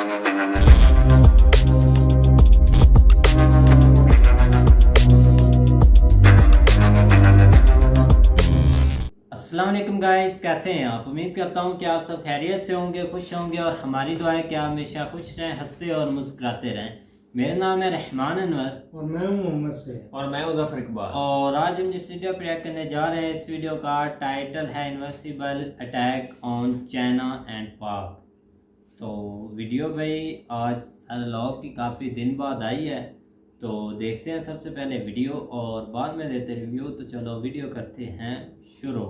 अस्सलाम वालेकुम गाइस, कैसे हैं आप। उम्मीद करता हूं कि आप सब खैरियत से होंगे, खुश होंगे और हमारी दुआ है कि आप हमेशा खुश रहें, हंसते और मुस्कुराते रहें। मेरा नाम है रहमान अनवर और मैं हूं मोहम्मद से और मैं मुजफ्फर इकबाल। और आज हम जिस वीडियो पर रिएक्ट करने जा रहे हैं, इस वीडियो का टाइटल है invisible attack on China and पाक। तो वीडियो भाई आज लॉग की काफ़ी दिन बाद आई है, तो देखते हैं सबसे पहले वीडियो और बाद में देते रिव्यू। तो चलो वीडियो करते हैं शुरू।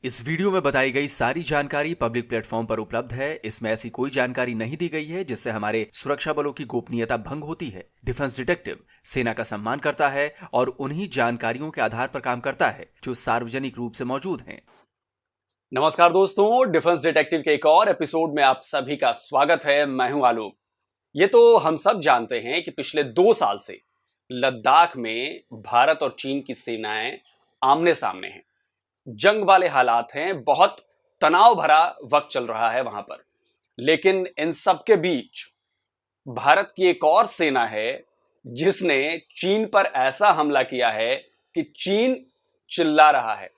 इस वीडियो में बताई गई सारी जानकारी पब्लिक प्लेटफॉर्म पर उपलब्ध है। इसमें ऐसी कोई जानकारी नहीं दी गई है जिससे हमारे सुरक्षा बलों की गोपनीयता भंग होती है। डिफेंस डिटेक्टिव सेना का सम्मान करता है और उन्हीं जानकारियों के आधार पर काम करता है जो सार्वजनिक रूप से मौजूद हैं। नमस्कार दोस्तों, डिफेंस डिटेक्टिव के एक और एपिसोड में आप सभी का स्वागत है। मैं हूं आलोक। ये तो हम सब जानते हैं कि पिछले 2 साल से लद्दाख में भारत और चीन की सेनाएं आमने सामने हैं। जंग वाले हालात हैं, बहुत तनाव भरा वक्त चल रहा है वहां पर। लेकिन इन सब के बीच भारत की एक और सेना है जिसने चीन पर ऐसा हमला किया है कि चीन चिल्ला रहा है।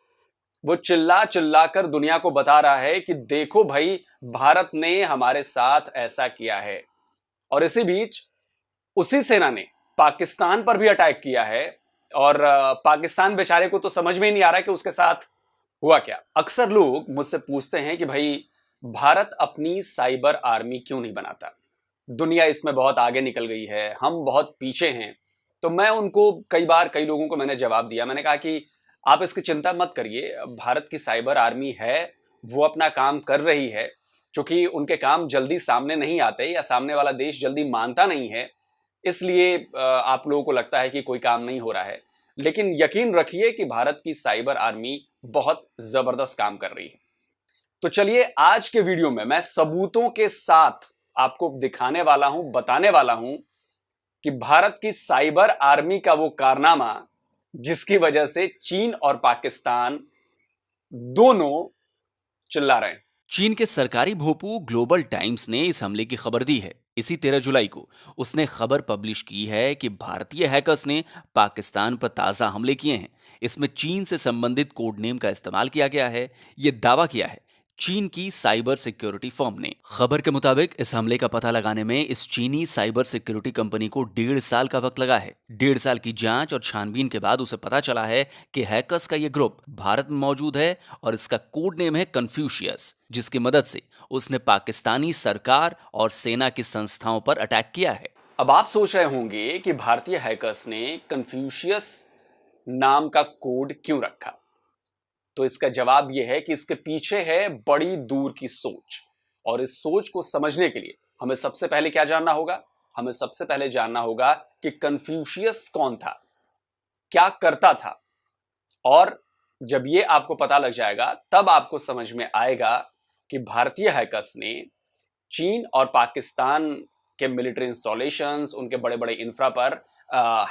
वो चिल्ला चिल्ला कर दुनिया को बता रहा है कि देखो भाई, भारत ने हमारे साथ ऐसा किया है। और इसी बीच उसी सेना ने पाकिस्तान पर भी अटैक किया है और पाकिस्तान बेचारे को तो समझ में ही नहीं आ रहा कि उसके साथ हुआ क्या। अक्सर लोग मुझसे पूछते हैं कि भाई भारत अपनी साइबर आर्मी क्यों नहीं बनाता, दुनिया इसमें बहुत आगे निकल गई है, हम बहुत पीछे हैं। तो मैं उनको कई लोगों को मैंने जवाब दिया। मैंने कहा कि आप इसकी चिंता मत करिए, भारत की साइबर आर्मी है, वो अपना काम कर रही है। क्योंकि उनके काम जल्दी सामने नहीं आते या सामने वाला देश जल्दी मानता नहीं है, इसलिए आप लोगों को लगता है कि कोई काम नहीं हो रहा है। लेकिन यकीन रखिए कि भारत की साइबर आर्मी बहुत जबरदस्त काम कर रही है। तो चलिए आज के वीडियो में मैं सबूतों के साथ आपको दिखाने वाला हूं, बताने वाला हूं कि भारत की साइबर आर्मी का वो कारनामा जिसकी वजह से चीन और पाकिस्तान दोनों चिल्ला रहे हैं। चीन के सरकारी भोपू ग्लोबल टाइम्स ने इस हमले की खबर दी है। इसी 13 जुलाई को उसने खबर पब्लिश की है कि भारतीय हैकर्स ने पाकिस्तान पर ताजा हमले किए हैं। इसमें चीन से संबंधित कोड नेम का इस्तेमाल किया गया है। यह दावा किया है चीन की साइबर सिक्योरिटी फर्म ने। खबर के मुताबिक इस हमले का पता लगाने में इस चीनी साइबर सिक्योरिटी कंपनी को 1.5 साल का वक्त लगा है। 1.5 साल की जांच और छानबीन के बाद उसे पता चला है कि हैकर्स का यह ग्रुप भारत में मौजूद है और इसका कोड नेम है कन्फ्यूशियस, जिसकी मदद से उसने पाकिस्तानी सरकार और सेना की संस्थाओं पर अटैक किया है। अब आप सोच रहे होंगे कि भारतीय हैकर्स ने कन्फ्यूशियस नाम का कोड क्यों रखा। तो इसका जवाब यह है कि इसके पीछे है बड़ी दूर की सोच। और इस सोच को समझने के लिए हमें सबसे पहले क्या जानना होगा? हमें सबसे पहले जानना होगा कि कन्फ्यूशियस कौन था, क्या करता था। और जब ये आपको पता लग जाएगा तब आपको समझ में आएगा कि भारतीय हैकर्स ने चीन और पाकिस्तान के मिलिट्री इंस्टॉलेशंस, उनके बड़े बड़े इंफ्रा पर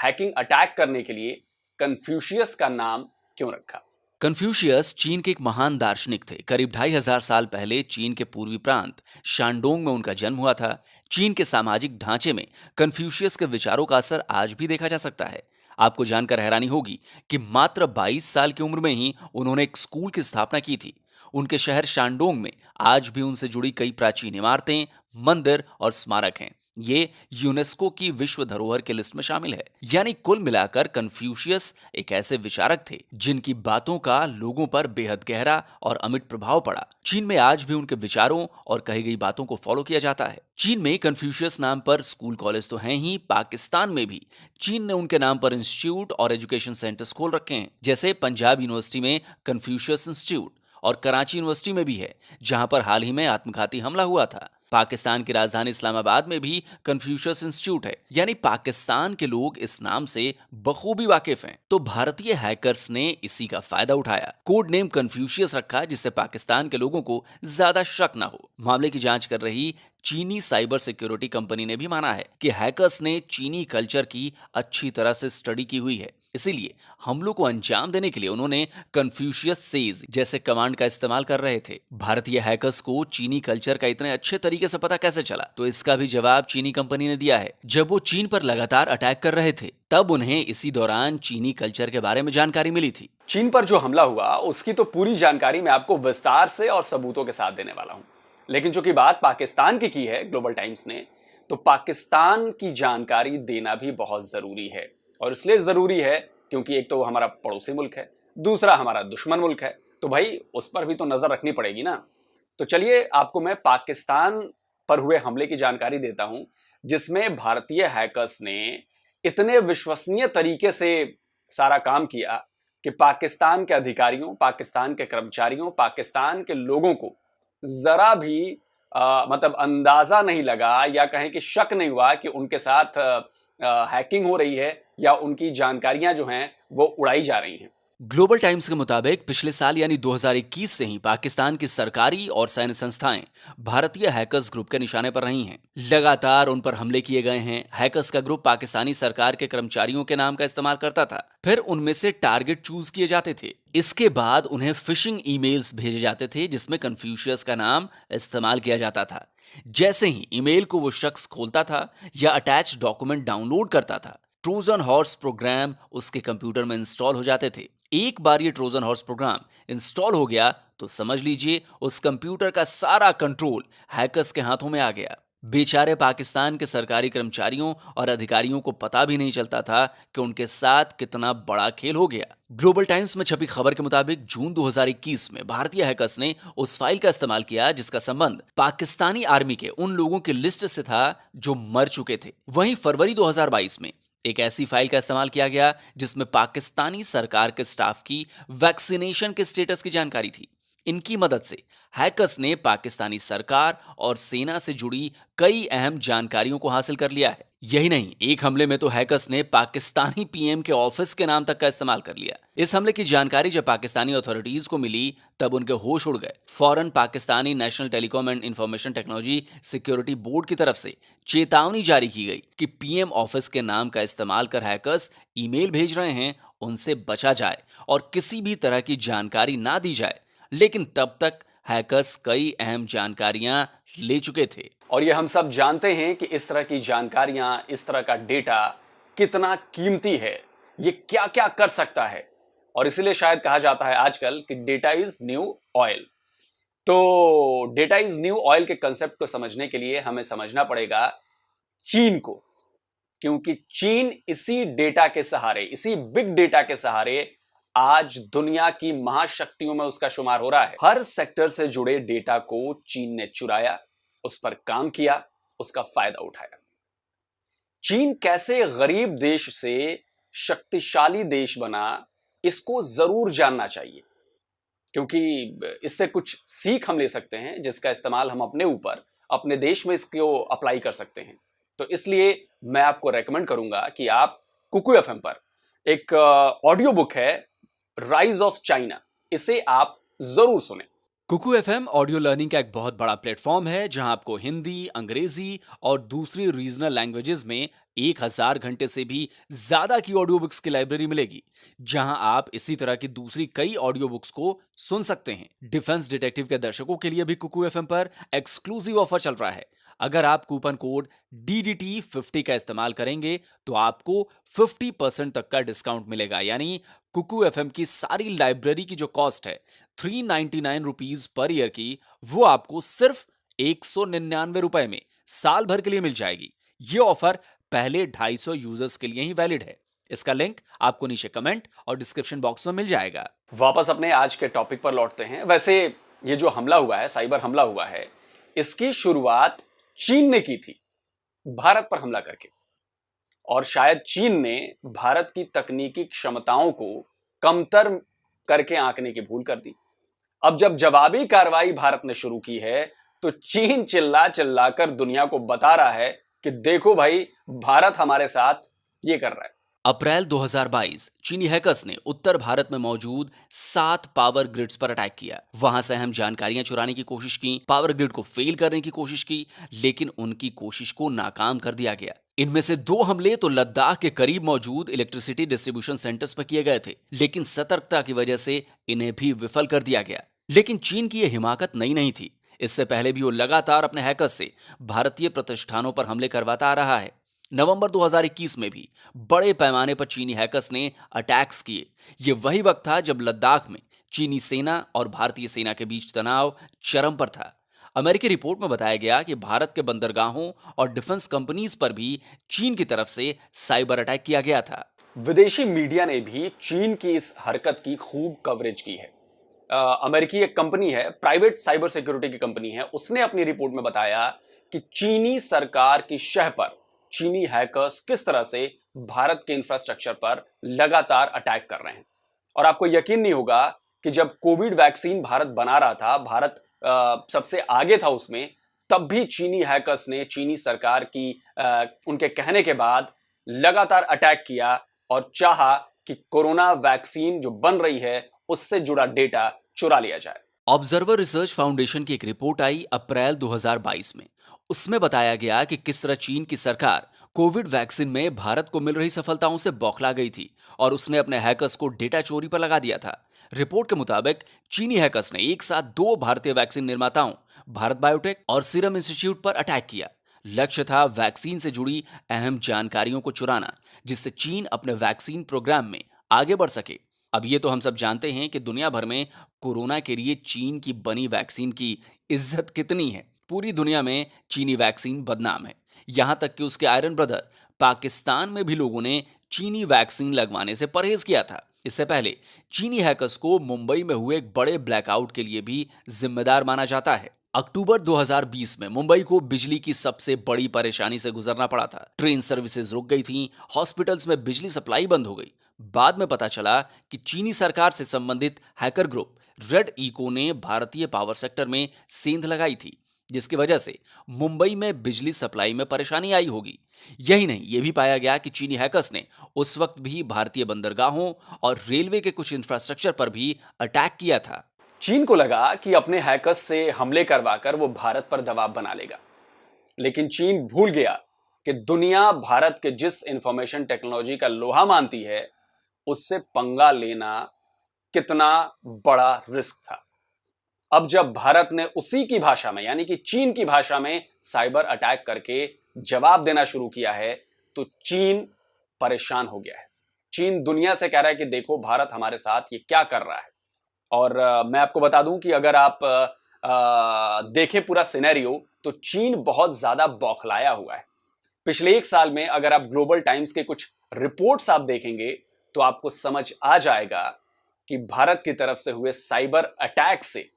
हैकिंग अटैक करने के लिए कन्फ्यूशियस का नाम क्यों रखा। कन्फ्यूशियस चीन के एक महान दार्शनिक थे। करीब 2500 साल पहले चीन के पूर्वी प्रांत शानडोंग में उनका जन्म हुआ था। चीन के सामाजिक ढांचे में कन्फ्यूशियस के विचारों का असर आज भी देखा जा सकता है। आपको जानकर हैरानी होगी कि मात्र 22 साल की उम्र में ही उन्होंने एक स्कूल की स्थापना की थी। उनके शहर शानडोंग में आज भी उनसे जुड़ी कई प्राचीन इमारतें, मंदिर और स्मारक हैं। ये यूनेस्को की विश्व धरोहर की लिस्ट में शामिल है। यानी कुल मिलाकर कन्फ्यूशियस एक ऐसे विचारक थे जिनकी बातों का लोगों पर बेहद गहरा और अमिट प्रभाव पड़ा। चीन में आज भी उनके विचारों और कही गई बातों को फॉलो किया जाता है। चीन में कन्फ्यूशियस नाम पर स्कूल कॉलेज तो हैं ही, पाकिस्तान में भी चीन ने उनके नाम पर इंस्टीट्यूट और एजुकेशन सेंटर्स खोल रखे हैं। जैसे पंजाब यूनिवर्सिटी में कन्फ्यूशियस इंस्टीट्यूट और कराची यूनिवर्सिटी में भी है, जहां पर हाल ही में आत्मघाती हमला हुआ था। पाकिस्तान की राजधानी इस्लामाबाद में भी कन्फ्यूशियस इंस्टीट्यूट है। यानी पाकिस्तान के लोग इस नाम से बखूबी वाकिफ हैं। तो भारतीय हैकर्स ने इसी का फायदा उठाया, कोड नेम कन्फ्यूशियस रखा जिससे पाकिस्तान के लोगों को ज्यादा शक न हो। मामले की जांच कर रही चीनी साइबर सिक्योरिटी कंपनी ने भी माना है कि हैकर्स ने चीनी कल्चर की अच्छी तरह से स्टडी की हुई है, इसीलिए हमलों को अंजाम देने के लिए उन्होंने कन्फ्यूशियस सेज जैसे कमांड का इस्तेमाल कर रहे थे। भारतीय हैकर्स को चीनी कल्चर का इतने अच्छे तरीके से पता कैसे चला, तो इसका भी जवाब चीनी कंपनी ने दिया है। जब वो चीन पर लगातार अटैक कर रहे थे, तब उन्हें इसी दौरान चीनी कल्चर के बारे में जानकारी मिली थी। चीन पर जो हमला हुआ उसकी तो पूरी जानकारी मैं आपको विस्तार से और सबूतों के साथ देने वाला हूं, लेकिन चूंकि बात पाकिस्तान की है ग्लोबल टाइम्स ने, तो पाकिस्तान की जानकारी देना भी बहुत जरूरी है। और इसलिए जरूरी है क्योंकि एक तो वो हमारा पड़ोसी मुल्क है, दूसरा हमारा दुश्मन मुल्क है, तो भाई उस पर भी तो नजर रखनी पड़ेगी ना। तो चलिए आपको मैं पाकिस्तान पर हुए हमले की जानकारी देता हूं, जिसमें भारतीय हैकर्स ने इतने विश्वसनीय तरीके से सारा काम किया कि पाकिस्तान के अधिकारियों, पाकिस्तान के कर्मचारियों, पाकिस्तान के लोगों को जरा भी मतलब अंदाजा नहीं लगा या कहें कि शक नहीं हुआ कि उनके साथ हैकिंग हो रही है या उनकी जानकारियां जो हैं वो उड़ाई जा रही हैं। ग्लोबल टाइम्स के मुताबिक पिछले साल यानी 2021 से ही पाकिस्तान की सरकारी और सैन्य संस्थाएं भारतीय हैकर्स ग्रुप के निशाने पर रही हैं। लगातार उन पर हमले किए गए हैं। हैकर्स का ग्रुप पाकिस्तानी सरकार के कर्मचारियों के नाम का इस्तेमाल करता था, फिर उनमें से टारगेट चूज किए जाते थे। इसके बाद उन्हें फिशिंग ईमेल्स भेजे जाते थे जिसमें कन्फ्यूशियस का नाम इस्तेमाल किया जाता था। जैसे ही ईमेल को वो शख्स खोलता था या अटैच डॉक्यूमेंट डाउनलोड करता था, ट्रोजन हॉर्स प्रोग्राम उसके कंप्यूटर में इंस्टॉल हो जाते थे। एक बार ये ट्रोजन हॉर्स प्रोग्राम इंस्टॉल हो गया तो समझ लीजिए उस कंप्यूटर का सारा कंट्रोल हैकर्स के हाथों में आ गया। बेचारे पाकिस्तान के सरकारी कर्मचारियों और अधिकारियों को पता भी नहीं चलता था कि उनके साथ कितना बड़ा खेल हो गया। ग्लोबल टाइम्स में छपी खबर के मुताबिक जून 2021 में भारतीय हैकर्स ने उस फाइल का इस्तेमाल किया जिसका संबंध पाकिस्तानी आर्मी के उन लोगों की लिस्ट से था जो मर चुके थे। वहीं फरवरी 2022 में एक ऐसी फाइल का इस्तेमाल किया गया जिसमें पाकिस्तानी सरकार के स्टाफ की वैक्सीनेशन के स्टेटस की जानकारी थी। इनकी मदद से हैकर्स ने पाकिस्तानी सरकार और सेना से जुड़ी कई अहम जानकारियों को हासिल कर लिया है। यही नहीं, एक हमले में तो हैकर्स ने पाकिस्तानी पीएम के ऑफिस के नाम तक का इस्तेमाल कर लिया। इस हमले की जानकारी जब पाकिस्तानी अथॉरिटीज को मिली तब उनके होश उड़ गए। फौरन Pakistani national telecom and information technology security board की तरफ से चेतावनी जारी की गई कि पीएम ऑफिस के नाम का इस्तेमाल कर हैकर्स ईमेल भेज रहे हैं, उनसे बचा जाए और किसी भी तरह की जानकारी ना दी जाए। लेकिन तब तक हैकर्स कई अहम जानकारियां ले चुके थे। और ये हम सब जानते हैं कि इस तरह की जानकारियां, इस तरह का डेटा कितना कीमती है, ये क्या क्या कर सकता है। और इसीलिए शायद कहा जाता है आजकल कि डेटा इज न्यू ऑयल। तो डेटा इज न्यू ऑयल के कंसेप्ट को समझने के लिए हमें समझना पड़ेगा चीन को, क्योंकि चीन इसी डेटा के सहारे, इसी बिग डेटा के सहारे आज दुनिया की महाशक्तियों में उसका शुमार हो रहा है। हर सेक्टर से जुड़े डेटा को चीन ने चुराया, उस पर काम किया, उसका फायदा उठाया। चीन कैसे गरीब देश से शक्तिशाली देश बना, इसको जरूर जानना चाहिए, क्योंकि इससे कुछ सीख हम ले सकते हैं जिसका इस्तेमाल हम अपने ऊपर, अपने देश में इसको अप्लाई कर सकते हैं। तो इसलिए मैं आपको रेकमेंड करूंगा कि आप कुकू एफएम पर एक ऑडियो बुक है राइज ऑफ चाइना, इसे आप जरूर सुनें। कुकू एफएम ऑडियो लर्निंग का एक बहुत बड़ा प्लेटफॉर्म है जहां आपको हिंदी, अंग्रेजी और दूसरी रीजनल लैंग्वेजेस में 1000 घंटे से भी ज्यादा की ऑडियो बुक्स की लाइब्रेरी मिलेगी, जहां आप इसी तरह की दूसरी कई ऑडियो बुक्स को सुन सकते हैं। डिफेंस डिटेक्टिव के दर्शकों के लिए भी कुकू एफएम पर एक्सक्लूसिव ऑफर चल रहा है। अगर आप कूपन कोड DDT50 का इस्तेमाल करेंगे तो आपको 50% तक का डिस्काउंट मिलेगा। यानी कुकू एफएम की सारी लाइब्रेरी की जो कॉस्ट है 399 रुपीज पर ईयर की, वो आपको सिर्फ 199 रुपए में साल भर के लिए मिल जाएगी। ये ऑफर पहले 250 यूजर्स के लिए ही वैलिड है। इसका लिंक आपको नीचे कमेंट और डिस्क्रिप्शन बॉक्स में मिल जाएगा। वापस अपने आज के टॉपिक पर लौटते हैं। वैसे ये जो हमला हुआ है, साइबर हमला हुआ है, इसकी शुरुआत चीन ने की थी भारत पर हमला करके, और शायद चीन ने भारत की तकनीकी क्षमताओं को कमतर करके आंकने की भूल कर दी। अब जब जवाबी कार्रवाई भारत ने शुरू की है तो चीन चिल्ला चिल्ला कर दुनिया को बता रहा है कि देखो भाई, भारत हमारे साथ ये कर रहा है। अप्रैल 2022 चीनी हैकर्स ने उत्तर भारत में मौजूद 7 पावर ग्रिड्स पर अटैक किया। वहां से अहम जानकारियां चुराने की कोशिश की, पावर ग्रिड को फेल करने की कोशिश की, लेकिन उनकी कोशिश को नाकाम कर दिया गया। इनमें से 2 हमले तो लद्दाख के करीब मौजूद इलेक्ट्रिसिटी डिस्ट्रीब्यूशन सेंटर्स पर किए गए थे, लेकिन सतर्कता की वजह से इन्हें भी विफल कर दिया गया। लेकिन चीन की यह हिमाकत नई नहीं थी। इससे पहले भी वो लगातार अपने हैकर्स से भारतीय प्रतिष्ठानों पर हमले करवाता आ रहा है। नवंबर 2021 में भी बड़े पैमाने पर चीनी हैकर्स ने अटैक्स किए। ये वही वक्त था जब लद्दाख में चीनी सेना और भारतीय सेना के बीच तनाव चरम पर था। अमेरिकी रिपोर्ट में बताया गया कि भारत के बंदरगाहों और डिफेंस कंपनीज पर भी चीन की तरफ से साइबर अटैक किया गया था। विदेशी मीडिया ने भी चीन की इस हरकत की खूब कवरेज की है। अमेरिकी एक कंपनी है, प्राइवेट साइबर सिक्योरिटी की कंपनी है, उसने अपनी रिपोर्ट में बताया कि चीनी सरकार की शह पर चीनी हैकर्स किस तरह से भारत के इंफ्रास्ट्रक्चर पर लगातार अटैक कर रहे हैं। और आपको यकीन नहीं होगा कि जब कोविड वैक्सीन भारत बना रहा था, भारत सबसे आगे था उसमें, तब भी चीनी हैकर्स ने चीनी सरकार की उनके कहने के बाद लगातार अटैक किया और चाहा कि कोरोना वैक्सीन जो बन रही है उससे जुड़ा डेटा चुरा लिया जाए। ऑब्जर्वर रिसर्च फाउंडेशन की एक रिपोर्ट आई अप्रैल 2022 में। उसमें बताया गया कि किस तरह चीन की सरकार कोविड वैक्सीन में भारत को मिल रही सफलताओं से बौखला गई थी और उसने अपने हैकर्स को डेटा चोरी पर लगा दिया था। रिपोर्ट के मुताबिक चीनी हैकर्स ने एक साथ 2 भारतीय वैक्सीन निर्माताओं भारत बायोटेक और सीरम इंस्टीट्यूट पर अटैक किया। लक्ष्य था वैक्सीन से जुड़ी अहम जानकारियों को चुराना, जिससे चीन अपने वैक्सीन प्रोग्राम में आगे बढ़ सके। अब ये तो हम सब जानते हैं कि दुनिया भर में कोरोना के लिए चीन की बनी वैक्सीन की इज्जत कितनी है। पूरी दुनिया में चीनी वैक्सीन बदनाम है। यहां तक कि उसके आयरन ब्रदर पाकिस्तान में भी लोगों ने चीनी वैक्सीन लगवाने से परहेज किया था। इससे पहले चीनी हैकर्स को मुंबई में हुए एक बड़े ब्लैकआउट के लिए भी जिम्मेदार माना जाता है। अक्टूबर 2020 में मुंबई को बिजली की सबसे बड़ी परेशानी से गुजरना पड़ा था। ट्रेन सर्विसेज रुक गई थीं, हॉस्पिटल्स में बिजली सप्लाई बंद हो गई। बाद में पता चला कि चीनी सरकार से संबंधित हैकर ग्रुप रेड इको ने भारतीय पावर सेक्टर में सेंध लगाई थी, जिसकी वजह से मुंबई में बिजली सप्लाई में परेशानी आई होगी। यही नहीं, यह भी पाया गया कि चीनी हैकर्स ने उस वक्त भी भारतीय बंदरगाहों और रेलवे के कुछ इंफ्रास्ट्रक्चर पर भी अटैक किया था। चीन को लगा कि अपने हैकर्स से हमले करवाकर वो भारत पर दबाव बना लेगा, लेकिन चीन भूल गया कि दुनिया भारत के जिस इंफॉर्मेशन टेक्नोलॉजी का लोहा मानती है, उससे पंगा लेना कितना बड़ा रिस्क था। अब जब भारत ने उसी की भाषा में, यानी कि चीन की भाषा में साइबर अटैक करके जवाब देना शुरू किया है, तो चीन परेशान हो गया है। चीन दुनिया से कह रहा है कि देखो भारत हमारे साथ ये क्या कर रहा है। और मैं आपको बता दूं कि अगर आप देखें पूरा सिनेरियो, तो चीन बहुत ज्यादा बौखलाया हुआ है। पिछले 1 साल में अगर आप ग्लोबल टाइम्स के कुछ रिपोर्ट्स आप देखेंगे तो आपको समझ आ जाएगा कि भारत की तरफ से हुए साइबर अटैक से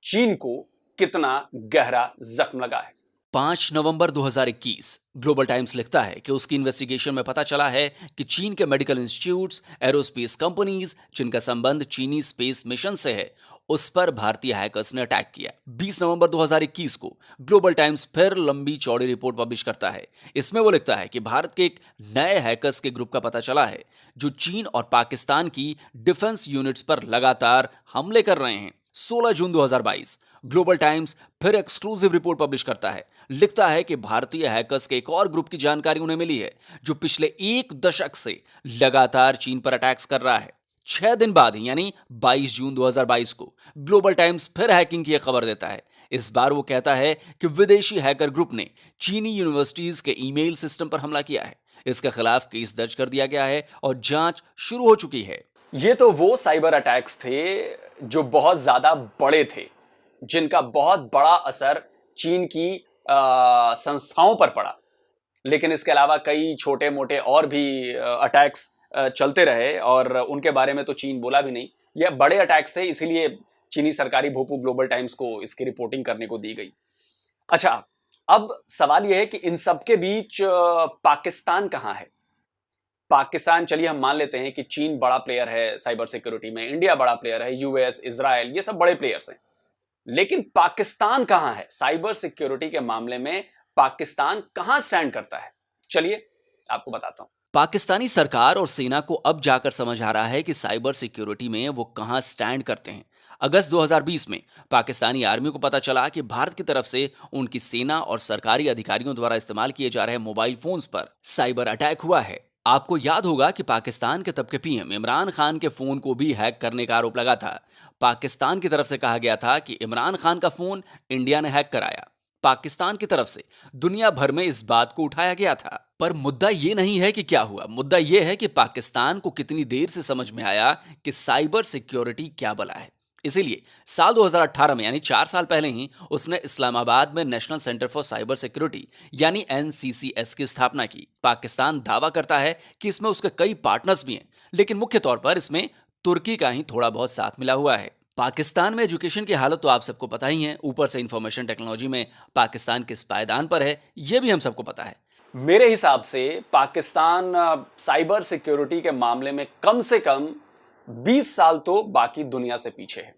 चीन को कितना गहरा जख्म लगा है। 5 नवंबर 2021 ग्लोबल टाइम्स लिखता है कि उसकी इन्वेस्टिगेशन में पता चला है कि चीन के मेडिकल इंस्टीट्यूट्स, एरोस्पेस कंपनीज जिनका संबंध चीनी स्पेस मिशन से है, उस पर भारतीय हैकर्स ने अटैक किया। 20 नवंबर 2021 को ग्लोबल टाइम्स फिर लंबी चौड़ी रिपोर्ट पब्लिश करता है। इसमें वो लिखता है कि भारत के एक नए हैकर्स के ग्रुप का पता चला है जो चीन और पाकिस्तान की डिफेंस यूनिट्स पर लगातार हमले कर रहे हैं। 16 जून 2022 ग्लोबल टाइम्स फिर एक्सक्लूसिव रिपोर्ट पब्लिश करता है। लिखता है कि भारतीय हैकर्स के एक और ग्रुप की जानकारी उन्हें मिली है जो पिछले 1 दशक से लगातार चीन पर अटैक्स कर रहा है। 6 दिन बाद ही, यानी 22 जून 2022 को ग्लोबल टाइम्स फिर हैकिंग की खबर देता है। इस बार वो कहता है कि विदेशी हैकर ग्रुप ने चीनी यूनिवर्सिटीज के ईमेल सिस्टम पर हमला किया है। इसके खिलाफ केस दर्ज कर दिया गया है और जांच शुरू हो चुकी है। ये तो वो साइबर अटैक्स थे जो बहुत ज्यादा बड़े थे, जिनका बहुत बड़ा असर चीन की संस्थाओं पर पड़ा। लेकिन इसके अलावा कई छोटे मोटे और भी अटैक्स चलते रहे और उनके बारे में तो चीन बोला भी नहीं। ये बड़े अटैक्स थे, इसीलिए चीनी सरकारी भोपू ग्लोबल टाइम्स को इसकी रिपोर्टिंग करने को दी गई। अच्छा, अब सवाल यह है कि इन सब के बीच पाकिस्तान कहां है? पाकिस्तान, चलिए हम मान लेते हैं कि चीन बड़ा प्लेयर है साइबर सिक्योरिटी में, इंडिया बड़ा प्लेयर है, यूएस, इजराइल, ये सब बड़े प्लेयर्स हैं। लेकिन पाकिस्तान कहां है साइबर सिक्योरिटी के मामले में? पाकिस्तान कहां स्टैंड करता है? चलिए आपको बताता हूं। पाकिस्तानी सरकार और सेना को अब जाकर समझ आ रहा है कि साइबर सिक्योरिटी में वो कहां स्टैंड करते हैं। अगस्त 2020 में पाकिस्तानी आर्मी को पता चला कि भारत की तरफ से उनकी सेना और सरकारी अधिकारियों द्वारा इस्तेमाल किए जा रहे मोबाइल फोन्स पर साइबर अटैक हुआ है। आपको याद होगा कि पाकिस्तान के तब के पीएम इमरान खान के फोन को भी हैक करने का आरोप लगा था। पाकिस्तान की तरफ से कहा गया था कि इमरान खान का फोन इंडिया ने हैक कराया। पाकिस्तान की तरफ से दुनिया भर में इस बात को उठाया गया था। पर मुद्दा ये नहीं है कि क्या हुआ, मुद्दा ये है कि पाकिस्तान को कितनी देर से समझ में आया कि साइबर सिक्योरिटी क्या बला है। इसीलिए साल 2018 में यानी 4 साल पहले ही उसने इस्लामाबाद में national centre for cyber security यानी NCCS की स्थापना की। पाकिस्तान दावा करता है कि इसमें उसके कई पार्टनर्स भी हैं, लेकिन मुख्य तौर पर इसमें तुर्की का ही थोड़ा बहुत साथ मिला हुआ है। पाकिस्तान में एजुकेशन की हालत तो आप सबको पता ही है, ऊपर से इंफॉर्मेशन टेक्नोलॉजी में पाकिस्तान किस पायदान पर है यह भी हम सबको पता है। मेरे हिसाब से पाकिस्तान साइबर सिक्योरिटी के मामले में कम से कम 20 साल तो बाकी दुनिया से पीछे है।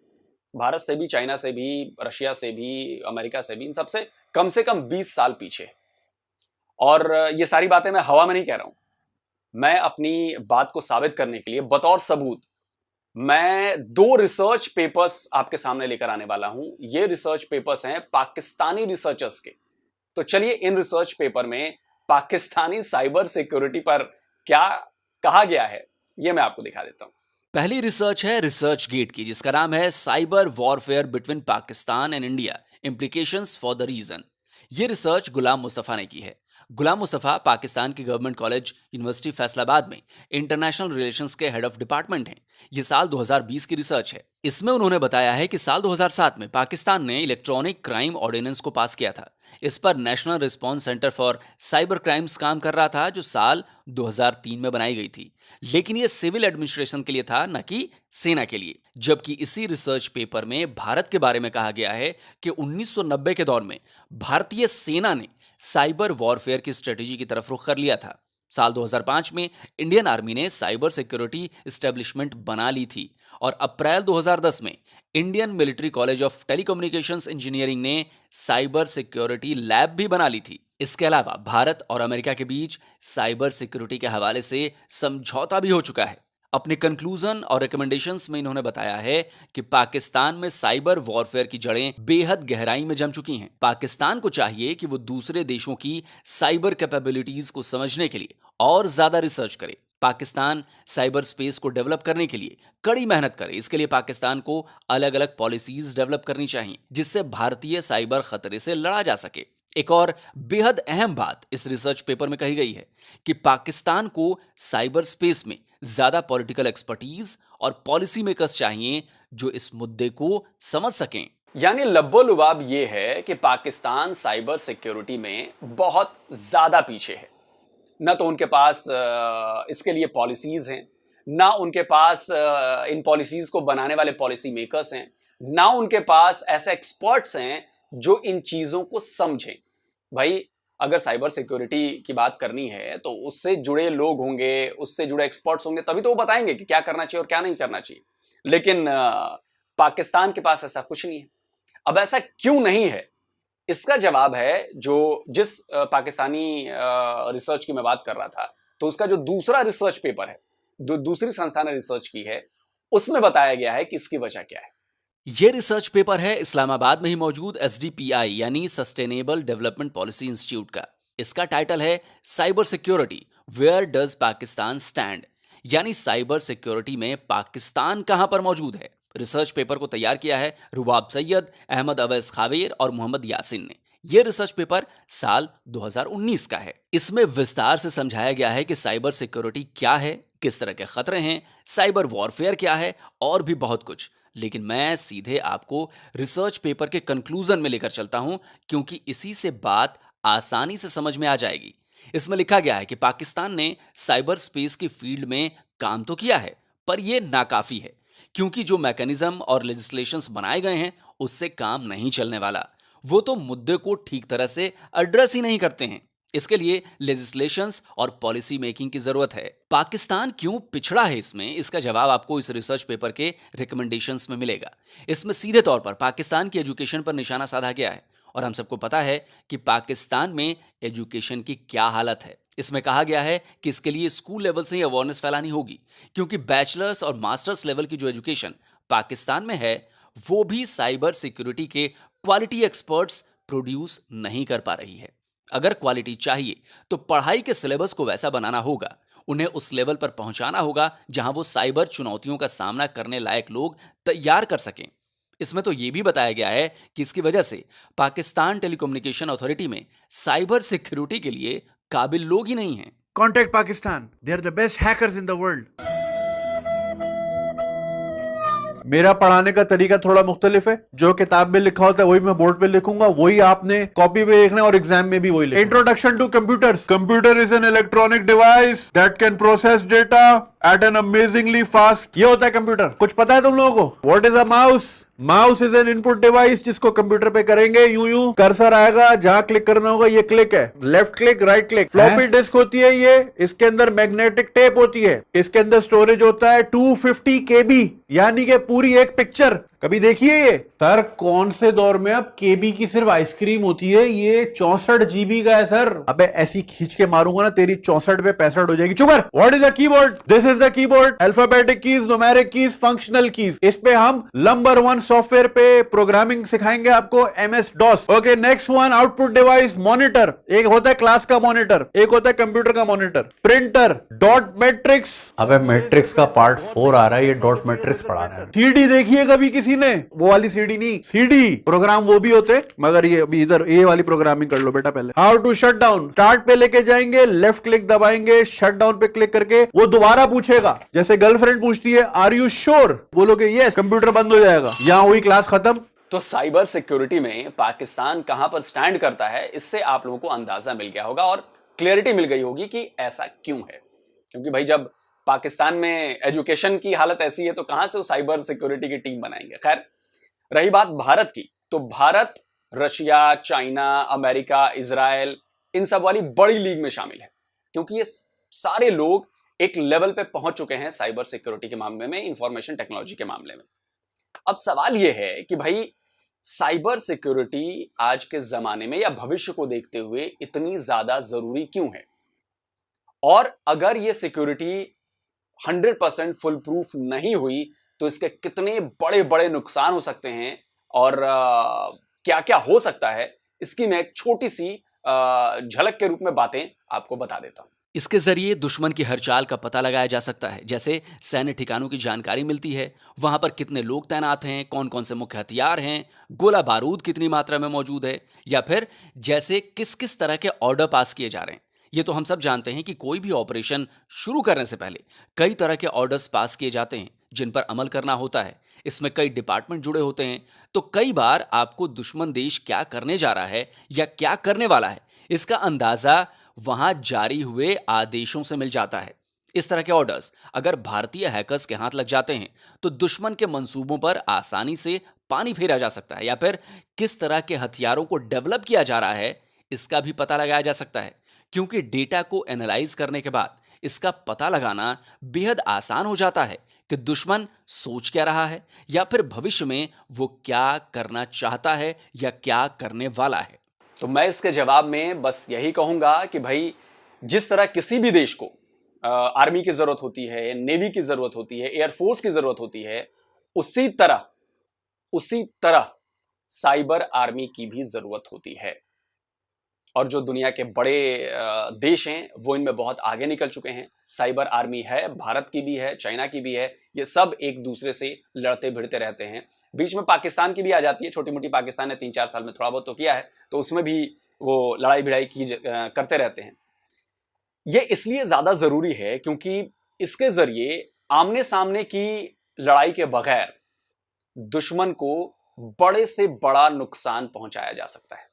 भारत से भी, चाइना से भी, रशिया से भी, अमेरिका से भी, इन सबसे कम से कम 20 साल पीछे है। और ये सारी बातें मैं हवा में नहीं कह रहा हूं। मैं अपनी बात को साबित करने के लिए बतौर सबूत मैं 2 रिसर्च पेपर्स आपके सामने लेकर आने वाला हूं। ये रिसर्च पेपर्स हैं पाकिस्तानी रिसर्चर्स के। तो चलिए इन रिसर्च पेपर में पाकिस्तानी साइबर सिक्योरिटी पर क्या कहा गया है ये मैं आपको दिखा देता हूं। पहली रिसर्च है रिसर्च गेट की, जिसका नाम है cyber warfare between Pakistan and India, implications for the region. ये रिसर्च गुलाम मुस्तफा ने की है। गुलाम मुस्तफा पाकिस्तान की गवर्नमेंट कॉलेज यूनिवर्सिटी फैसलाबाद में इंटरनेशनल रिलेशंस के हेड ऑफ डिपार्टमेंट हैं। ये साल 2020 की रिसर्च है। इसमें उन्होंने बताया है कि साल 2007 में पाकिस्तान ने इलेक्ट्रॉनिक क्राइम ऑर्डिनेंस को पास किया था। इस पर national response centre for cyber crimes काम कर रहा था, जो साल 2003 में बनाई गई थी। लेकिन यह सिविल एडमिनिस्ट्रेशन के लिए था, न कि सेना के लिए। जबकि इसी रिसर्च पेपर में भारत के बारे में कहा गया है कि 1990 के दौर में भारतीय सेना ने साइबर वॉरफेयर की स्ट्रेटेजी की तरफ रुख कर लिया था। साल 2005 में इंडियन आर्मी ने साइबर सिक्योरिटी एस्टेब्लिशमेंट बना ली थी और अप्रैल 2010 में Indian military college of telecommunications engineering ने साइबर सिक्योरिटी लैब भी बना ली थी। इसके अलावा भारत और अमेरिका के बीच साइबर सिक्योरिटी के हवाले से समझौता भी हो चुका है। अपने कंक्लूजन और रिकमेंडेशंस में इन्होंने बताया है कि पाकिस्तान में साइबर वॉरफेयर की जड़ें बेहद गहराई में जम चुकी हैं। पाकिस्तान को चाहिए कि वो दूसरे देशों की साइबर कैपेबिलिटीज को समझने के लिए और ज्यादा रिसर्च करे। पाकिस्तान साइबर स्पेस को डेवलप करने के लिए कड़ी मेहनत करे। इसके लिए पाकिस्तान को अलग अलग पॉलिसीज डेवलप करनी चाहिए, जिससे भारतीय साइबर खतरे से लड़ा जा सके। एक और बेहद अहम बात इस रिसर्च पेपर में कही गई है कि पाकिस्तान को साइबर स्पेस में ज्यादा पॉलिटिकल एक्सपर्टीज और पॉलिसी मेकर्स चाहिए जो इस मुद्दे को समझ सकें। यानी लब्बो-लुबाब ये है कि पाकिस्तान साइबर सिक्योरिटी में बहुत ज्यादा पीछे है। न तो उनके पास इसके लिए पॉलिसीज हैं, ना उनके पास इन पॉलिसीज को बनाने वाले पॉलिसी मेकर्स हैं, ना उनके पास ऐसे एक्सपर्ट्स हैं जो इन चीजों को समझें। भाई अगर साइबर सिक्योरिटी की बात करनी है तो उससे जुड़े लोग होंगे, उससे जुड़े एक्सपर्ट्स होंगे, तभी तो वो बताएंगे कि क्या करना चाहिए और क्या नहीं करना चाहिए। लेकिन पाकिस्तान के पास ऐसा कुछ नहीं है। अब ऐसा क्यों नहीं है, इसका जवाब है जो जिस पाकिस्तानी रिसर्च की मैं बात कर रहा था, तो उसका जो दूसरा रिसर्च पेपर है, दूसरी संस्था ने रिसर्च की है, उसमें बताया गया है कि इसकी वजह क्या है। यह रिसर्च पेपर है इस्लामाबाद में ही मौजूद SDPI यानी सस्टेनेबल डेवलपमेंट पॉलिसी इंस्टीट्यूट का। इसका टाइटल है cyber security where does Pakistan stand, यानी साइबर सिक्योरिटी में पाकिस्तान कहां पर मौजूद है। रिसर्च पेपर को तैयार किया है रुबाब सैयद, अहमद अवैस खावेर और मोहम्मद यासिन ने। यह रिसर्च पेपर साल 2019 का है। इसमें विस्तार से समझाया गया है कि साइबर सिक्योरिटी क्या है, किस तरह के खतरे हैं, साइबर वॉरफेयर क्या है और भी बहुत कुछ। लेकिन मैं सीधे आपको रिसर्च पेपर के कंक्लूजन में लेकर चलता हूं, क्योंकि इसी से बात आसानी से समझ में आ जाएगी। इसमें लिखा गया है कि पाकिस्तान ने साइबर स्पेस की फील्ड में काम तो किया है, पर यह नाकाफी है, क्योंकि जो मैकेनिज्म और लेजिस्लेशंस बनाए गए हैं उससे काम नहीं चलने वाला। वो तो मुद्दे को ठीक तरह से एड्रेस ही नहीं करते हैं। इसके लिए लेजिस्लेशंस और पॉलिसी मेकिंग की जरूरत है। पाकिस्तान क्यों पिछड़ा है इसमें, इसका जवाब आपको इस रिसर्च पेपर के रिकमेंडेशंस में मिलेगा। इसमें सीधे तौर पर पाकिस्तान की एजुकेशन पर निशाना साधा गया है और हम सबको पता है कि पाकिस्तान में एजुकेशन की क्या हालत है। इसमें कहा गया है कि इसके लिए स्कूल लेवल से ही अवेयरनेस फैलानी होगी, क्योंकि बैचलर्स और मास्टर्स लेवल की जो एजुकेशन पाकिस्तान में है वो भी साइबर सिक्योरिटी के क्वालिटी एक्सपर्ट्स प्रोड्यूस नहीं कर पा रही है। अगर क्वालिटी चाहिए तो पढ़ाई के सिलेबस को वैसा बनाना होगा, उन्हें उस लेवल पर पहुंचाना होगा जहां वो साइबर चुनौतियों का सामना करने लायक लोग तैयार कर सकें। इसमें तो यह भी बताया गया है कि इसकी वजह से पाकिस्तान टेलीकम्युनिकेशन अथॉरिटी में साइबर सिक्योरिटी के लिए काबिल लोग ही नहीं हैं। Contact Pakistan. They are the best hackers in the world. मेरा पढ़ाने का तरीका थोड़ा मुख्तलिफ है। जो किताब में लिखा होता है वही मैं बोर्ड पे लिखूंगा, वही आपने कॉपी पे लिखना है और एग्जाम में भी वही लिखना। Introduction to computers. Computer is an electronic device that can process data at an amazingly fast. ये होता है कंप्यूटर। कुछ पता है तुम लोगों को? What is a mouse? Mouse is an input device जिसको कंप्यूटर पे करेंगे यूं कर्सर आएगा, जहां क्लिक करना होगा ये क्लिक है, left click right click. Floppy disk होती है ये, इसके अंदर मैग्नेटिक टेप होती है, इसके अंदर स्टोरेज होता है 250 KB, यानी कि पूरी एक पिक्चर। कभी देखिए ये सर, कौन से दौर में अब केबी की सिर्फ आइसक्रीम होती है, ये 64 GB का है सर। अबे ऐसी खींच के मारूंगा ना तेरी 64 पे 65 हो जाएगी। चुपर। What is a keyboard? This is the keyboard. Alphabetic keys, numeric keys, functional keys. इस पे हम नंबर 1 सॉफ्टवेयर पे प्रोग्रामिंग सिखाएंगे आपको, MS DOS। Okay, next one, output device, monitor. एक होता है क्लास का मॉनिटर, एक होता है कंप्यूटर का मॉनिटर। Printer, dot matrix. अबे मैट्रिक्स का पार्ट 4 आ रहा है, ये डॉट मैट्रिक्स पढ़ा रहा है। CD देखिए कभी किसी ने? वो वाली CD नहीं, CD प्रोग्राम वो भी होते, मगर ये अभी इधर ये वाली प्रोग्रामिंग कर लो बेटा पहले। How to shut down, start पे लेके जाएंगे, लेफ्ट क्लिक दबाएंगे, शट डाउन पे क्लिक करके वो दोबारा पूछेगा, जैसे गर्लफ्रेंड पूछती है आर यू श्योर, बोलोगे यस, कंप्यूटर बंद हो जाएगा, यहां हुई क्लास खत्म। तो साइबर सिक्योरिटी में पाकिस्तान कहां पर स्टैंड करता है, इससे आप लोगों को अंदाजा मिल गया होगा और क्लियरिटी मिल गई होगी कि ऐसा क्यों है। क्योंकि भाई जब पाकिस्तान में एजुकेशन की हालत ऐसी है तो कहां से वो साइबर सिक्योरिटी की टीम बनाएंगे। खैर, रही बात भारत की, तो Bharat Russia, China, America, Israel, इन सब वाली बड़ी लीग में शामिल है, क्योंकि ये सारे लोग एक लेवल पे पहुंच चुके हैं साइबर सिक्योरिटी के मामले में, इंफॉर्मेशन टेक्नोलॉजी के मामले में। अब सवाल यह है कि भाई साइबर सिक्योरिटी आज के जमाने में या भविष्य को देखते हुए इतनी ज्यादा जरूरी क्यों है, और अगर ये सिक्योरिटी 100% फुल प्रूफ नहीं हुई तो इसके कितने बड़े बड़े नुकसान हो सकते हैं और क्या क्या हो सकता है, इसकी मैं एक छोटी सी झलक के रूप में बातें आपको बता देता हूं। इसके जरिए दुश्मन की हर चाल का पता लगाया जा सकता है, जैसे सैन्य ठिकानों की जानकारी मिलती है, वहां पर कितने लोग तैनात हैं, कौन कौन से मुख्य हथियार हैं, गोला बारूद कितनी मात्रा में मौजूद है, या फिर जैसे किस किस तरह के ऑर्डर पास किए जा रहे हैं। ये तो हम सब जानते हैं कि कोई भी ऑपरेशन शुरू करने से पहले कई तरह के ऑर्डर्स पास किए जाते हैं जिन पर अमल करना होता है। इसमें कई डिपार्टमेंट जुड़े होते हैं, तो कई बार आपको दुश्मन देश क्या करने जा रहा है या क्या करने वाला है इसका अंदाजा वहां जारी हुए आदेशों से मिल जाता है। इस तरह के ऑर्डर्स अगर भारतीय हैकर्स के हाथ लग जाते हैं तो दुश्मन के मंसूबों पर आसानी से पानी फेरा जा सकता है, या फिर किस तरह के हथियारों को डेवलप किया जा रहा है इसका भी पता लगाया जा सकता है, क्योंकि डेटा को एनालाइज करने के बाद इसका पता लगाना बेहद आसान हो जाता है कि दुश्मन सोच क्या रहा है या फिर भविष्य में वो क्या करना चाहता है या क्या करने वाला है। तो मैं इसके जवाब में बस यही कहूंगा कि भाई जिस तरह किसी भी देश को आर्मी की जरूरत होती है, नेवी की जरूरत होती है, एयरफोर्स की जरूरत होती है, उसी तरह साइबर आर्मी की भी जरूरत होती है। और जो दुनिया के बड़े देश हैं वो इनमें बहुत आगे निकल चुके हैं। साइबर आर्मी है, भारत की भी है, चाइना की भी है, ये सब एक दूसरे से लड़ते भिड़ते रहते हैं। बीच में पाकिस्तान की भी आ जाती है, छोटी मोटी पाकिस्तान ने 3-4 साल में थोड़ा बहुत तो किया है, तो उसमें भी वो लड़ाई भिड़ाई करते रहते हैं। ये इसलिए ज्यादा जरूरी है क्योंकि इसके जरिए आमने सामने की लड़ाई के बगैर दुश्मन को बड़े से बड़ा नुकसान पहुंचाया जा सकता है।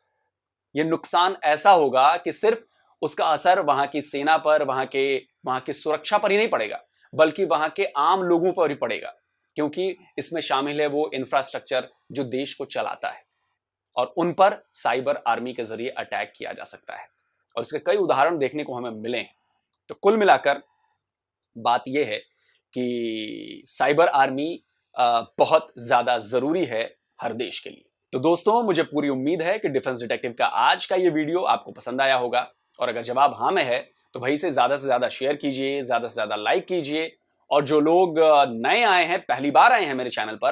यह नुकसान ऐसा होगा कि सिर्फ उसका असर वहां की सेना पर, वहां की सुरक्षा पर ही नहीं पड़ेगा, बल्कि वहां के आम लोगों पर भी पड़ेगा, क्योंकि इसमें शामिल है वो इंफ्रास्ट्रक्चर जो देश को चलाता है, और उन पर साइबर आर्मी के जरिए अटैक किया जा सकता है। और इसके कई उदाहरण देखने को हमें मिले हैं। तो कुल मिलाकर बात यह है कि साइबर आर्मी बहुत ज्यादा जरूरी है हर देश के लिए। तो दोस्तों, मुझे पूरी उम्मीद है कि डिफेंस डिटेक्टिव का आज का ये वीडियो आपको पसंद आया होगा, और अगर जवाब हाँ में है तो भाई से ज़्यादा शेयर कीजिए, ज़्यादा से ज़्यादा लाइक कीजिए। और जो लोग नए आए हैं, पहली बार आए हैं मेरे चैनल पर,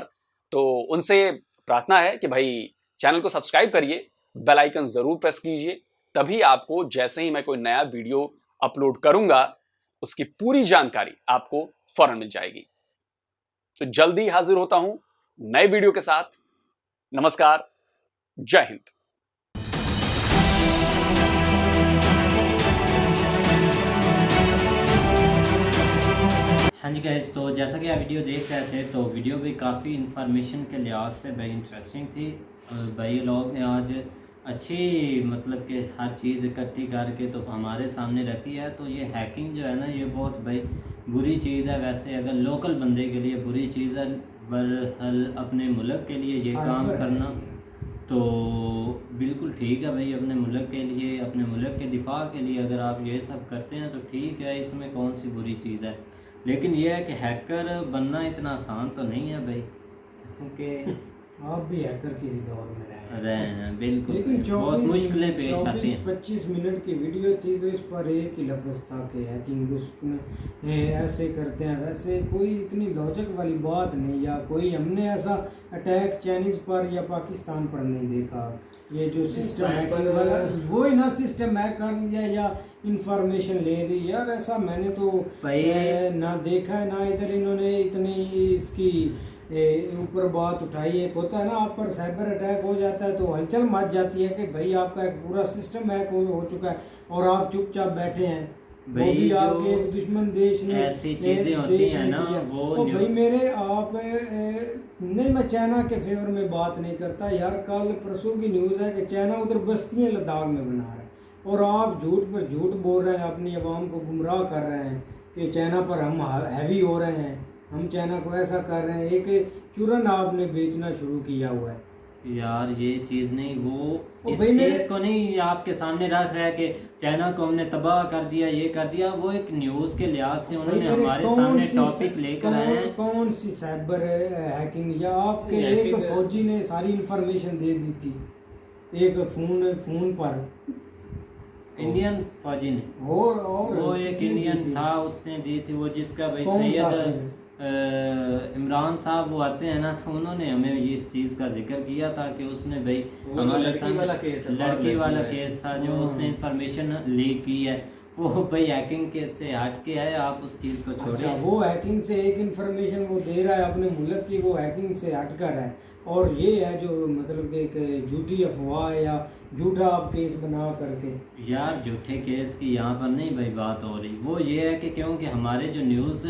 तो उनसे प्रार्थना है कि भाई चैनल को सब्सक्राइब करिए, बेल आइकन ज़रूर प्रेस कीजिए, तभी आपको जैसे ही मैं कोई नया वीडियो अपलोड करूंगा उसकी पूरी जानकारी आपको फौरन मिल जाएगी। तो जल्दी हाजिर होता हूं नए वीडियो के साथ। नमस्कार, जय हिंद। हाँ जी गाइस, तो जैसा कि आप वीडियो देख रहे थे, तो वीडियो भी काफ़ी इन्फॉर्मेशन के लिहाज से भाई इंटरेस्टिंग थी। भाई लोग ने आज अच्छी मतलब कि हर चीज़ इकट्ठी करके तो हमारे सामने रखी है। तो ये हैकिंग जो है ना, ये बहुत भाई बुरी चीज़ है। वैसे अगर लोकल बंदे के लिए बुरी चीज़ है, बहरहाल अपने मुल्क के लिए ये काम करना तो बिल्कुल ठीक है भाई। अपने मुल्क के लिए, अपने मुल्क के दिफा के लिए अगर आप ये सब करते हैं तो ठीक है, इसमें कौन सी बुरी चीज़ है। लेकिन यह है कि हैकर बनना इतना आसान तो नहीं है भाई, क्योंकि आप भी हैकर किसी दौर में रहे हैं। बिल्कुल, लेकिन बहुत मुश्किलें पेश आती हैं। 24-25 मिनट की वीडियो थी, तो इस पर एक ही लफ्ज़ था कि हैकिंग उसमें ऐसे करते हैं वैसे। कोई इतनी लॉजिक वाली बात नहीं, या कोई हमने ऐसा अटैक चाइनीज़ पर या पाकिस्तान पर नहीं देखा। ये जो सिस्टम हैकिंग वाला, वो ही ना सिस्टम हैक कर लिया या इंफॉर्मेशन ले ली यार, ऐसा मैंने तो ना देखा है, ना इधर इन्होंने इतनी इसकी ऊपर बात उठाई। एक होता है ना, आप पर साइबर अटैक हो जाता है तो हलचल मच जाती है कि भाई आपका एक पूरा सिस्टम हैक हो चुका है और आप चुपचाप बैठे हैं। वो भी आपके एक दुश्मन देश ने ऐसी चीजें होती हैं ना, वो भाई मेरे आप नहीं, मैं चाइना के फेवर में बात नहीं करता यार। कल परसों की न्यूज़ है कि चाइना उधर बस्तियाँ लद्दाख में बना रहा है और आप झूठ पर झूठ बोल रहे हैं, अपनी आवाम को गुमराह कर रहे हैं कि चाइना पर हम हैवी हो रहे हैं, हम चाइना को ऐसा कर रहे हैं। एक चूरन आपने बेचना शुरू किया हुआ है यार, ये चीज़ नहीं, वो इस चीज़ को नहीं आपके सामने रख रहा है कि चाइना को हमने तबाह कर दिया, ये कर दिया। वो एक न्यूज़ के लिहाज से उन्होंने हमारे सामने टॉपिक लेकर आए हैं। कौन सी साइबर हैकिंग, या आपके एक फौजी ने सारी इंफॉर्मेशन दे दी थी एक फोन पर, इंडियन फौजी ने, और वो एक इंडियन था, उसने दी थी। वो जिसका भाई सैयद इमरान साहब वो आते हैं ना, तो उन्होंने हमें इस चीज़ का जिक्र किया था कि उसने भाई हमारे लड़की वाला केस था जो उसने इंफॉर्मेशन लीक की है। वो भाई हैकिंग के से हट के है, आप उस चीज़ को छोड़े। अच्छा, वो हैकिंग से एक इंफॉर्मेशन वो दे रहा है अपने मुल्क की, वो हैकिंग से हट कर है। और ये है जो मतलब कि एक झूठी अफवाह या झूठा आप केस बना करके। यार झूठे केस की यहाँ पर नहीं भाई बात हो रही। वो ये है कि क्योंकि हमारे जो न्यूज़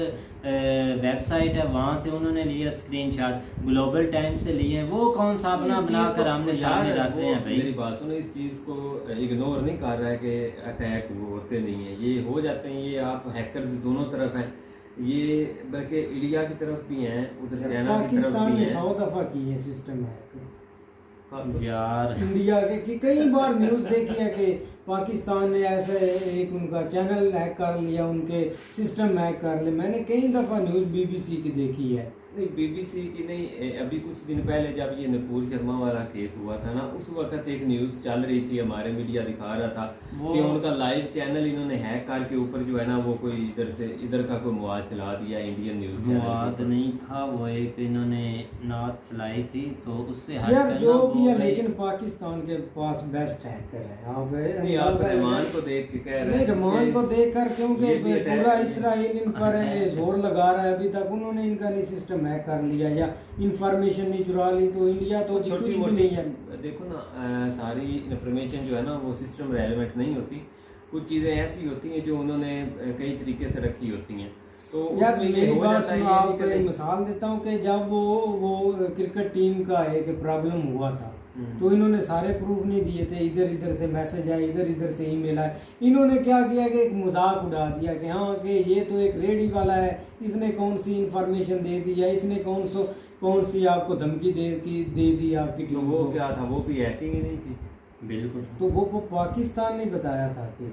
वेबसाइट है वहाँ से उन्होंने लिया स्क्रीनशॉट, ग्लोबल टाइम से लिए, वो कौन सा अपना बनाकर हमने सामने रख रहे हैं भाई। मेरी बात सुनो, इस चीज़ को इग्नोर नहीं कर रहा है कि अटैक होते नहीं है, ये हो जाते हैं। ये आप हैकर्स दोनों तरफ हैं, ये बल्कि इंडिया की तरफ भी हैं, उधर चाइना की तरफ भी हैं। 100 दफ़ा की है सिस्टम हैक यार इंडिया के कि कई बार न्यूज़ देखी है कि पाकिस्तान ने ऐसे एक उनका चैनल हैक कर लिया, उनके सिस्टम हैक कर ले। मैंने कई दफ़ा न्यूज़ BBC की देखी है। नहीं, BBC की नहीं, अभी कुछ दिन पहले जब ये नुपुर शर्मा वाला केस हुआ था ना, उस वक्त एक न्यूज़ चल रही थी, हमारे मीडिया दिखा रहा था कि उनका लाइव चैनल इन्होंने हैक करके ऊपर जो है ना वो कोई इधर का कोई मवाद चला दिया। इंडियन न्यूज़ मवाद नहीं था, वो एक इन्होंने नात चलाई थी, तो उससे यार जो भी है, लेकिन पाकिस्तान के पास बेस्ट हैकर है। आप रहमान को देख के कह रहे हैं? नहीं, रहमान को देख कर, क्योंकि पूरा इसराइल इन पर जोर लगा रहा है। अभी तक उन्होंने इनका नहीं सिस्टम हैक कर लिया या इंफॉर्मेशन नहीं चुरा ली, तो इंडिया तो छोटी मोटी नहीं है। देखो ना, सारी इंफॉर्मेशन जो है ना वो सिस्टम रेलेवेंट नहीं होती। कुछ चीज़ें ऐसी होती हैं जो उन्होंने कई तरीके से रखी होती हैं। तो यार मेरी बात सुनो, आपको एक मिसाल देता हूँ कि जब वो क्रिकेट टीम का एक प्रॉब्लम हुआ था, तो इन्होंने सारे प्रूफ नहीं दिए थे। इधर इधर से मैसेज आए, इधर से ईमेल आए। इन्होंने क्या किया कि एक मजाक उड़ा दिया कि हाँ कि ये तो एक रेडी वाला है, इसने कौन सी इंफॉर्मेशन दे दी, या इसने कौन सी आपको धमकी दे दी आपकी टीम। तो वो क्या था, वो भी हैकिंग ही नहीं थी। बिल्कुल, तो वो पाकिस्तान ने बताया था कि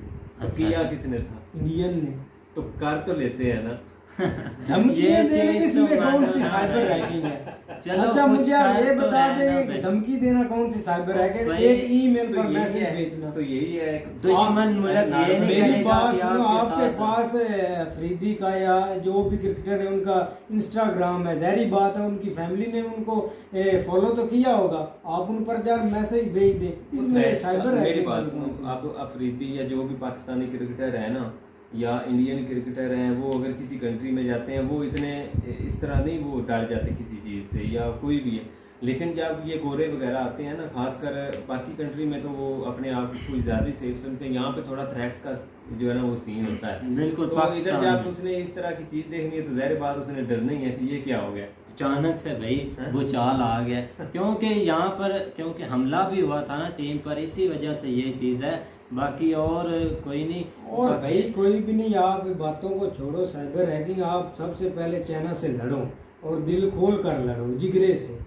किया किसने था? इंडियन ने। तो कर तो लेते हैं ना धमकियां देने, इसमें कौन सी साइबर हैकिंग है? चलो अच्छा कुछ मुझे आप कर ये तो बता रहे हैं दें ना कि भाई। धमकी देना कौन सी साइबर हैकर, भाई, एक ईमेल तो पर यही मैसेज है, भेजना। तो यही है दुश्मन मुल्क ये नहीं मेरी कहेगा बात कि सुनो, आपके साथ- पास अफरीदी का या जो भी क्रिकेटर है उनका इंस्टाग्राम है, ज़ाहिर बात है उनकी फैमिली ने उनको फॉलो तो किया होगा, आप उन पर जा मैसेज भेज दें, इसमें साइबर मेरी हैकिंग बात वाली कौन सी सुनो, अब अफरीदी या जो भी पाकिस्तानी क्रिकेटर है ना या इंडियन क्रिकेटर हैं, वो अगर किसी कंट्री में जाते हैं वो इतने इस तरह नहीं वो डर जाते किसी चीज़ से या कोई भी है। लेकिन जब ये गोरे वगैरह आते हैं ना, खासकर बाकी कंट्री में तो वो अपने आप को कुछ ज़्यादा सेफ समझते हैं, यहाँ पे थोड़ा थ्रेट्स का जो है ना वो सीन होता है। बिल्कुल, तो इधर पाकिस्तान जब में। उसने इस तरह की चीज़ देखनी है तो ज़ाहिर बात उसने डरना ही है कि ये क्या हो गया। अचानक से भाई वो चाल आ गया, क्योंकि यहाँ पर क्योंकि हमला भी हुआ था ना टीम पर, इसी वजह से ये चीज़ है, बाकी और कोई नहीं। और बाकी- भाई कोई भी नहीं, आप बातों को छोड़ो, साइबर हैकिंग आप सबसे पहले चाइना से लड़ो और दिल खोल कर लड़ो, जिगरे से।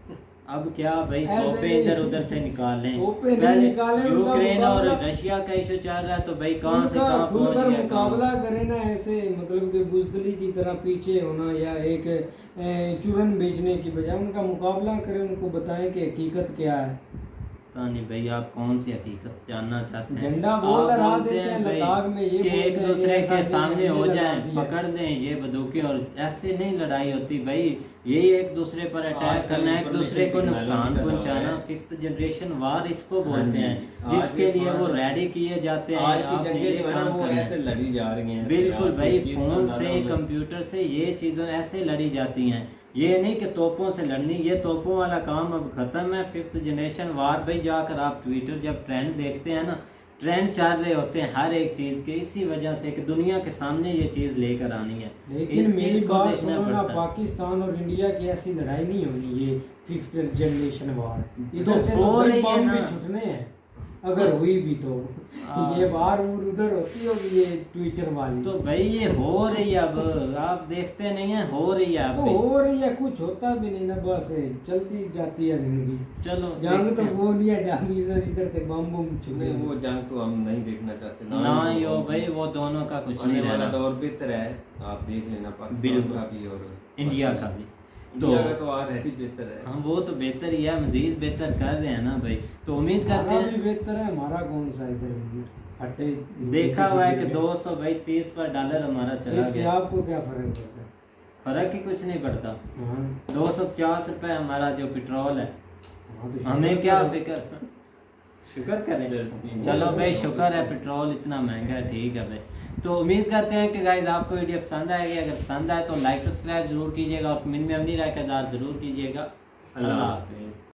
अब क्या भाई, ऐसे तोपे नहीं। इधर उधर से निकालें, तोपे नहीं पहले निकालें, उनका यूक्रेन और मुकाबला- रशिया का इशू चल रहा है, तो भाई कहाँ से उनका कहाँ पहुंच खुलकर गया मुकाबला काम। करे ना, ऐसे मतलब कि बुजदली की तरह पीछे होना या एक चूरन बेचने की बजाय उनका मुकाबला करें, उनको बताएं कि हकीकत क्या है। पता नहीं भाई आप कौन सी हकीकत जानना चाहते हैं। झंडा वो आप लहरा बोलते देते हैं भाई लद्दाख में, ये कि बोलते एक हैं कि दूसरे ऐसा के नहीं, सामने हो हमने जाएं, लगा दिया। पकड़ दें ये बंदूकें, और ऐसे नहीं लड़ाई होती भाई, यही एक दूसरे पर अटैक आजकल करना, एक information दूसरे को technology नुकसान का दौर पहुंचाना, है। 5th जनरेशन वार इसको हाँ बोलते जी, हैं, आज जिसके ये लिए वो थोड़ा सा- रेडी किए जाते हैं। आज की आपने जंगें ये जो है ना काम वो करना है। ऐसे लड़ी जा रही हैं। बिल्कुल भाई, ये फोन अंदाजा से होगा। कंप्यूटर से ये चीज़ें ऐसे लड़ी जाती हैं, ये नहीं कि तोपों से लड़नी, ये तोपों वाला काम अब खत्म है। 5th जनरेशन वार भाई, जाकर आप ट्विटर जब ट्रेंड देखते हैं ना, ट्रेंड चल रहे होते हैं हर एक चीज़ के, इसी वजह से कि दुनिया के सामने ये चीज़ लेकर आनी है। लेकिन इस मेरी चीज़ को बात देखना सुनो ना, पड़ता है। पाकिस्तान और इंडिया की ऐसी लड़ाई नहीं होनी, ये 5th जनरेशन वार, तो इधर से हो तो रही बड़ी है बम ना। भी छुटने हैं, अगर हुई भी तो ये वार वूर उधर होती होगी, ये ट्विटर वाली तो भाई ये हो रही है, अब आप देखते नहीं है, हो रही है तो अब भी। हो रही है, कुछ होता भी नहीं ना, बस चलती जाती है जिंदगी। चलो जंग देखते तो हैं। वो नहीं है, जंग इधर से बम बम छुटे नहीं वो जंग तो हम नहीं देखना चाहते ना ही यो वो- भाई, वो दोनों का कुछ आने नहीं वाला रहना, दौर बेहतर है, आप देख लेना पाकिस्तान बिल्कुल। का भी और इंडिया का भी। इंडिया का तो ऑलरेडी बेहतर है। हाँ वो तो बेहतर ही है, मजीद बेहतर कर रहे हैं ना भाई, तो उम्मीद करते हमारा भी हैं। बेहतर है, हमारा कौन सा इधर हटे देखा हुआ है कि 200 भाई 30 पर डॉलर हमारा चला इससे गया, आपको क्या फर्क पड़ता है? फर्क ही कुछ नहीं पड़ता। हाँ 250 रुपए हमारा जो पेट्रोल है, हाँ, तो हमें शुक्र क्या करो। फिक्र, शुक्र करें। चलो भाई शुक्र है, पेट्रोल इतना महंगा है, ठीक है भाई। तो उम्मीद करते हैं कि गाइज आपको वीडियो पसंद आएगी, अगर पसंद आए तो लाइक सब्सक्राइब जरूर कीजिएगा और कमेंट में अपनी राय का इज़हार जरूर कीजिएगा। अल्लाह हाफिज़।